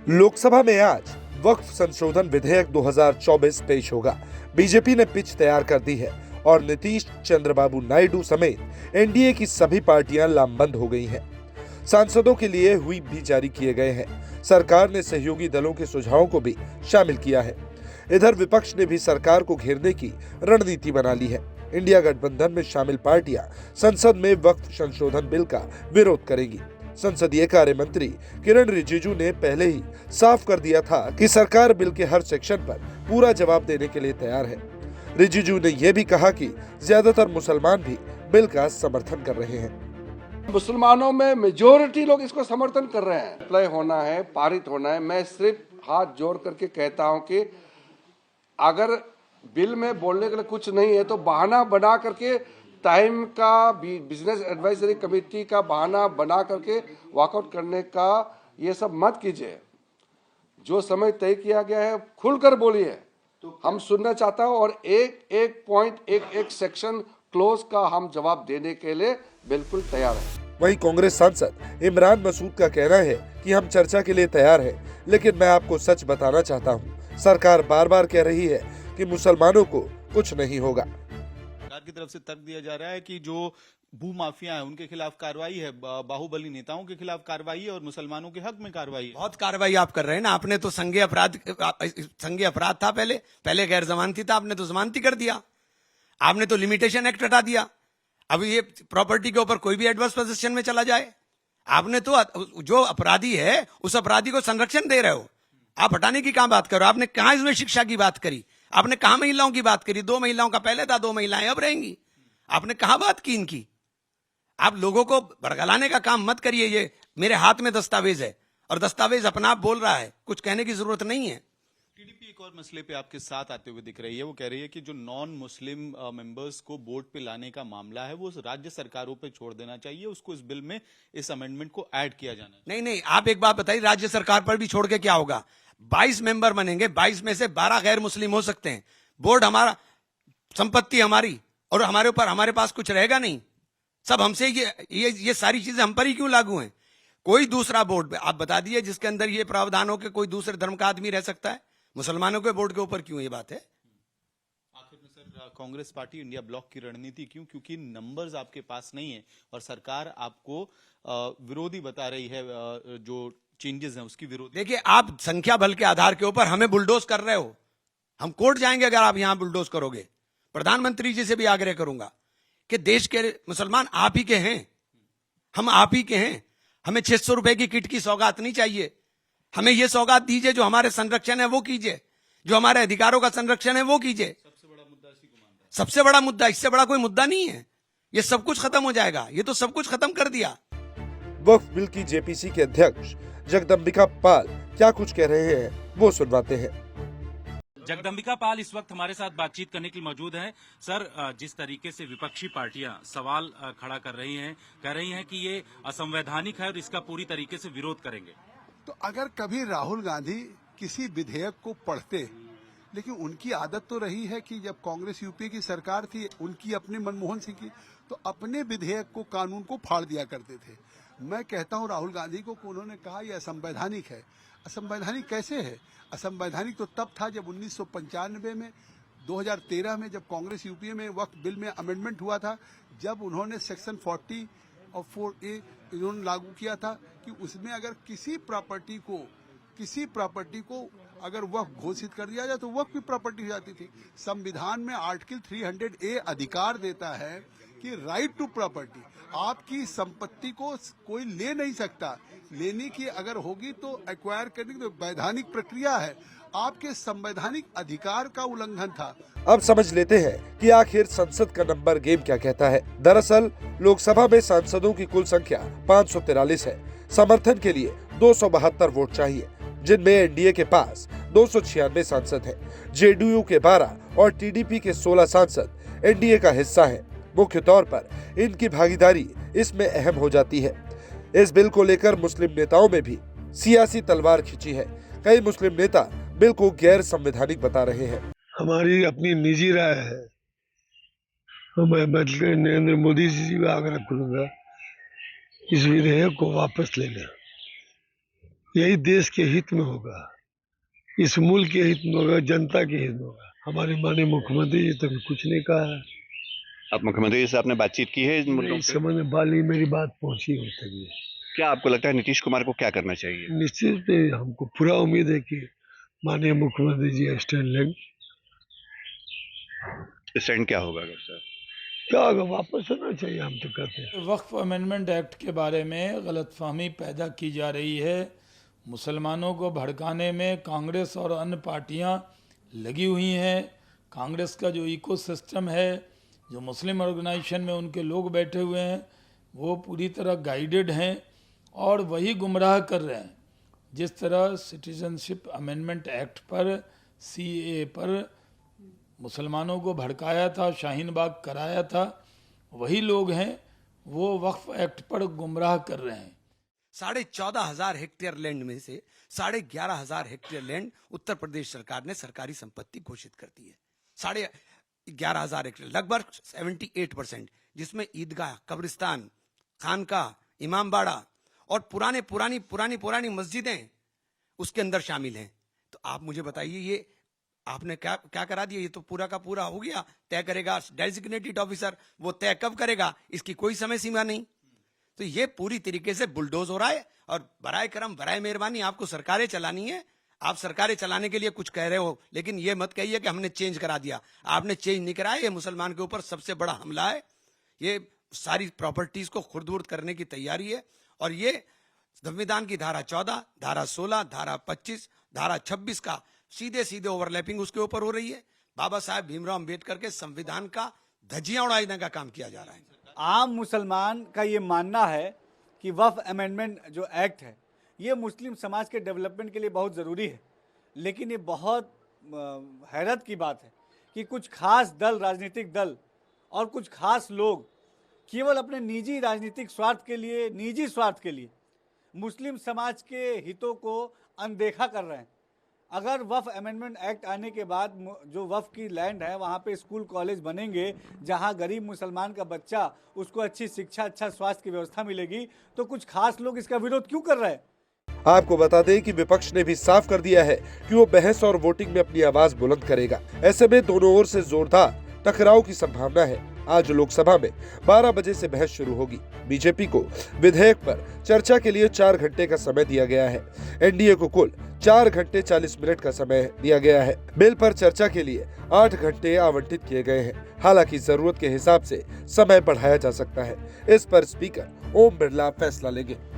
लोकसभा में आज वक्फ संशोधन विधेयक 2024 पेश होगा। बीजेपी ने पिच तैयार कर दी है और नीतीश, चंद्रबाबू नायडू समेत एनडीए की सभी पार्टियां लामबंद हो गई हैं। सांसदों के लिए व्हिप भी जारी किए गए हैं। सरकार ने सहयोगी दलों के सुझावों को भी शामिल किया है। इधर विपक्ष ने भी सरकार को घेरने की रणनीति बना ली है। इंडिया गठबंधन में शामिल पार्टियां संसद में वक्फ संशोधन बिल का विरोध करेंगी। संसदीय कार्य मंत्री किरण रिजिजू ने पहले ही साफ कर दिया था कि सरकार बिल के हर सेक्शन पर पूरा जवाब देने के लिए तैयार है। रिजिजू ने यह भी कहा कि ज्यादातर मुसलमान भी बिल का समर्थन कर रहे हैं। मुसलमानों में मेजोरिटी लोग इसको समर्थन कर रहे हैं। अप्लाई होना है, पारित होना है। मैं सिर्फ हाथ जोड़ करके कहता हूं कि अगर बिल में बोलने के लिए कुछ नहीं है तो बहाना बना करके टाइम का बिजनेस एडवाइजरी कमेटी का बहाना बना करके वॉकआउट करने का ये सब मत कीजिए। जो समय तय किया गया है खुलकर बोलिए, हम सुनना चाहता हूं और एक एक पॉइंट, एक एक सेक्शन क्लोज का हम जवाब देने के लिए बिल्कुल तैयार है। वहीं कांग्रेस सांसद इमरान मसूद का कहना है कि हम चर्चा के लिए तैयार हैं, लेकिन मैं आपको सच बताना चाहता हूं, सरकार बार बार कह रही है कि मुसलमानों को कुछ नहीं होगा। सरकार की तरफ से तर्क दिया जा रहा है कि जो भू माफिया है उनके खिलाफ कार्रवाई है, बाहुबली नेताओं के खिलाफ कार्रवाई है और मुसलमानों के हक में कार्रवाई है। बहुत कार्रवाई आप कर रहे हैं ना। आपने तो संज्ञेय अपराध था, पहले गैर जमानती था, आपने तो जमानती कर दिया। आपने तो लिमिटेशन एक्ट हटा दिया। अब ये प्रॉपर्टी के ऊपर कोई भी एडवर्स पोजीशन में चला जाए, आपने तो जो अपराधी है उस अपराधी को संरक्षण दे रहे हो। आप हटाने की कहां बात करो? आपने कहां इसमें शिक्षा की बात करी? आपने कहां महिलाओं की बात करी? 2 महिलाओं का पहले था, 2 महिलाएं अब रहेंगी। आपने कहां बात की इनकी? आप लोगों को भड़काने का काम मत करिए। ये मेरे हाथ में दस्तावेज है और दस्तावेज अपना आप बोल रहा है, कुछ कहने की जरूरत नहीं है। टीडीपी एक और मसले पे आपके साथ आते हुए दिख रही है। वो कह रही है कि जो नॉन मुस्लिम मेंबर्स को बोर्ड पे लाने का मामला है वो राज्य सरकारों पे छोड़ देना चाहिए, उसको इस बिल में, इस अमेंडमेंट को ऐड किया जाना चाहिए। नहीं, आप एक बात बताइए, राज्य सरकार पर भी छोड़ के क्या होगा? 22 मेंबर बनेंगे, 22 में से 12 गैर मुस्लिम हो सकते हैं। बोर्ड हमारा, संपत्ति हमारी, और हमारे ऊपर, हमारे पास कुछ रहेगा नहीं। सब हमसे ये सारी चीजें हम पर ही क्यों लागू हैं? कोई दूसरा बोर्ड आप बता दिए जिसके अंदर ये प्रावधान हो कि कोई दूसरे धर्म का आदमी रह सकता है। मुसलमानों के बोर्ड के ऊपर क्यों ये बात है? आखिर में sir, Congress party India block की रणनीति क्यों? क्योंकि नंबर्स आपके पास नहीं है और सरकार आपको विरोधी बता रही है, जो चेंजेस हैं उसकी विरोधी। देखिए, आप संख्या बल के आधार के ऊपर हमें बुलडोज कर रहे हो। हम कोर्ट जाएंगे अगर आप यहां बुलडोज करोगे। प्रधानमंत्री जी से भी आग्रह करूंगा कि देश के मुसलमान आप ही के हैं, हम आप ही के हैं। हमें 600 रुपए की किट की सौगात नहीं चाहिए। हमें यह सौगात दीजिए, जो हमारे संरक्षण है वो कीजिए, जो हमारे अधिकारों का संरक्षण है वो कीजिए। सबसे बड़ा मुद्दा इसी को मानता है। सबसे बड़ा मुद्दा, इससे बड़ा कोई मुद्दा नहीं है। ये सब कुछ खत्म हो जाएगा। ये तो सब कुछ खत्म कर दिया। वक्फ बिल की जेपीसी के अध्यक्ष जगदम्बिका पाल क्या कुछ कह रहे हैं वो सुनवाते हैं। जगदम्बिका पाल इस वक्त हमारे साथ बातचीत करने के लिए मौजूद हैं। सर, जिस तरीके से विपक्षी पार्टियां सवाल खड़ा कर रही हैं, कह रही हैं कि ये असंवैधानिक है और इसका पूरी तरीके से विरोध करेंगे। तो अगर कभी राहुल गांधी किसी विधेयक को पढ़ते, लेकिन उनकी आदत तो रही है कि जब कांग्रेस यूपीए की सरकार थी, उनकी अपने मनमोहन सिंह की, तो अपने विधेयक को, कानून को फाड़ दिया करते थे। मैं कहता हूं राहुल गांधी को कि उन्होंने कहा यह असंवैधानिक है। असंवैधानिक कैसे है? असंवैधानिक तो तब था जब 1995 में, 2013 में जब कांग्रेस यूपीए में वक्त बिल में अमेंडमेंट हुआ था, जब उन्होंने सेक्शन 40 और 4A इन्होंने लागू किया था कि उसमें अगर किसी प्रॉपर्टी को अगर वक्फ घोषित कर दिया जाए तो वक्फ की प्रॉपर्टी हो जाती थी। संविधान में आर्टिकल 300A अधिकार देता है कि राइट टू प्रॉपर्टी, आपकी संपत्ति को कोई ले नहीं सकता। लेने की अगर होगी तो एक्वायर करने की तो वैधानिक प्रक्रिया है। आपके संवैधानिक अधिकार का उल्लंघन था। अब समझ लेते हैं कि आखिर संसद का नंबर गेम क्या कहता है। दरअसल लोकसभा में सांसदों की कुल संख्या 543 है। समर्थन के लिए 272 वोट चाहिए, जिनमें एनडीए के पास 296 सांसद हैं। जेडीयू के 12 और टीडीपी के 16 सांसद एनडीए का हिस्सा है। मुख्य तौर पर इनकी भागीदारी इसमें अहम हो जाती है। इस बिल को लेकर मुस्लिम नेताओं में भी सियासी तलवार खिंची है। कई मुस्लिम नेता बिल को गैर संवैधानिक बता रहे हैं। हमारी अपनी निजी राय है। मैं नरेंद्र मोदी जी से आग्रह करूंगा, इस विधेयक को वापस ले लें। यही देश के हित में होगा, इस मुल्क के हित में होगा, जनता के हित में होगा। हमारे माननीय मुख्यमंत्री जी तक कुछ नहीं कहा है। अब मुख्यमंत्री जी से आपने बातचीत की है इन मुद्दों इस पे? समय में बाली मेरी बात पहुंची हो तक। क्या आपको लगता है नीतीश कुमार को क्या करना चाहिए? निश्चित पे हमको पूरा उम्मीद है कि माननीय मुख्यमंत्री जी स्टैंड लेंगे। स्टैंड क्या होगा अगर सर? क्या होगा, वापस होना चाहिए, हम तो कहते हैं। वक्फ अमेंडमेंट एक्ट के बारे में गलतफहमी पैदा की जा रही है। मुसलमानों को भड़काने में कांग्रेस और अन्य पार्टियां लगी हुई हैं। कांग्रेस का जो इकोसिस्टम है, जो मुस्लिम ऑर्गेनाइजेशन में उनके लोग बैठे हुए हैं, वो पूरी तरह गाइडेड हैं और वही गुमराह कर रहे हैं। जिस तरह सिटीजनशिप अमेंडमेंट एक्ट पर, सीए पर मुसलमानों को भड़काया था, शाहीन बाग कराया था, वही लोग हैं वो वक्फ एक्ट पर गुमराह कर रहे हैं। 14,500 हेक्टेयर लैंड में से 11,500 हेक्टेयर लैंड उत्तर प्रदेश सरकार ने सरकारी संपत्ति घोषित कर दी है। 11,500 हेक्टेयर, लगभग 78%, जिसमें ईदगाह, कब्रिस्तान, खानका, इमामबाड़ा और पुरानी मस्जिदें उसके अंदर शामिल हैं। तो आप मुझे बताइए, ये आपने क्या करा दिया? ये तो पूरा का पूरा हो गया, तय करेगा डेजिग्नेटेड ऑफिसर। वो तय कब करेगा इसकी कोई समय सीमा नहीं। तो ये पूरी तरीके से बुलडोज हो रहा है। और बराए करम, बराए मेहरबानी, आपको सरकारें चलानी है, आप सरकारें चलाने के लिए कुछ कह रहे हो, लेकिन ये मत कहिए कि हमने चेंज करा दिया। आपने चेंज नहीं कराया। ये मुसलमान के ऊपर सबसे बड़ा हमला है। ये सारी प्रॉपर्टीज को खुर्द-बुर्द करने की तैयारी है। और ये संविधान की धारा 14, धारा 16, धारा 25, धारा 26 का सीधे ओवरलैपिंग उसके ऊपर हो रही है। बाबा साहेब भीमराव अंबेडकर के संविधान का धज्जियां उड़ाने का काम किया जा रहा है। आम मुसलमान का ये मानना है कि वक्फ अमेंडमेंट जो एक्ट है, ये मुस्लिम समाज के डेवलपमेंट के लिए बहुत ज़रूरी है। लेकिन ये बहुत हैरत की बात है कि कुछ खास दल, राजनीतिक दल और कुछ खास लोग केवल अपने निजी राजनीतिक स्वार्थ के लिए, निजी स्वार्थ के लिए मुस्लिम समाज के हितों को अनदेखा कर रहे हैं। अगर वक्फ अमेंडमेंट एक्ट आने के बाद जो वक्फ की लैंड है, वहाँ पे स्कूल कॉलेज बनेंगे, जहाँ गरीब मुसलमान का बच्चा, उसको अच्छी शिक्षा, अच्छा स्वास्थ्य की व्यवस्था मिलेगी, तो कुछ खास लोग इसका विरोध क्यों कर रहे हैं? आपको बता दें कि विपक्ष ने भी साफ कर दिया है कि वो बहस और वोटिंग में अपनी आवाज बुलंद करेगा। ऐसे में दोनों ओर से जोरदार टकराव की संभावना है। आज लोकसभा में 12 बजे से बहस शुरू होगी। बीजेपी को विधेयक पर चर्चा के लिए 4 घंटे का समय दिया गया है। एनडीए को कुल 4 घंटे 40 मिनट का समय दिया गया है। बिल पर चर्चा के लिए 8 घंटे आवंटित किए गए हैं। हालांकि जरूरत के हिसाब से समय बढ़ाया जा सकता है। इस पर स्पीकर ओम बिरला फैसला लेंगे।